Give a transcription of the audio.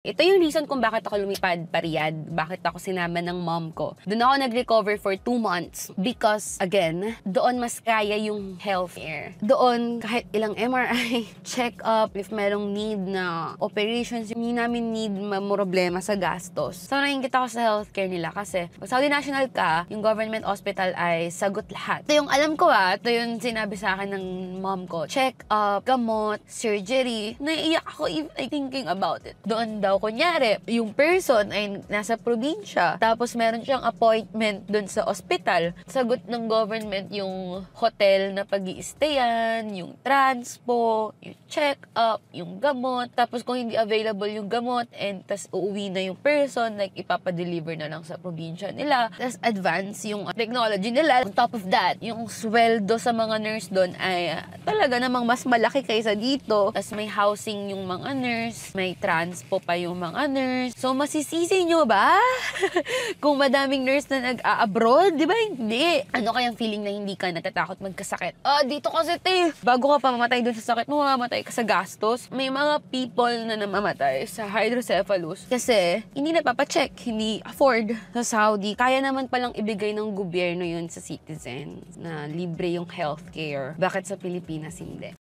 Ito yung reason kung bakit ako lumipad pa Riyadh, bakit ako sinama ng mom ko. Doon ako nag-recover for 2 months because, again, doon mas kaya yung healthcare. Doon, kahit ilang MRI, check-up, if merong need na operations, hindi namin need problema sa gastos. So, nakikita ko sa healthcare nila kasi pag Saudi National ka, yung government hospital ay sagot lahat. Ito yung alam ko ito yung sinabi sa akin ng mom ko. Check-up, gamot, surgery. Naiiyak ako even thinking about it. Doon daw, kunyari, yung person ay nasa probinsya, tapos meron siyang appointment doon sa ospital. Sagot ng government yung hotel na pag-i-stayan, yung transpo, yung check-up, yung gamot. Tapos kung hindi available yung gamot, and tas uuwi na yung person, like ipapadeliver na lang sa probinsya nila. Tas advance yung technology nila. On top of that, yung sweldo sa mga nurse doon ay talaga namang mas malaki kaysa dito. Tas may housing yung mga nurse, may transpo pa yung mga nurse. So, masisisi nyo ba? Kung madaming nurse na nag-a-abroad, di ba? Hindi. Ano kayang feeling na hindi ka natatakot magkasakit? Dito kasi bago ka pa mamatay dun sa sakit mo, mamamatay ka sa gastos. May mga people na namamatay sa hydrocephalus kasi hindi napapacheck, hindi afford sa Saudi. Kaya naman palang ibigay ng gobyerno yun sa citizen na libre yung healthcare. Bakit sa Pilipinas hindi?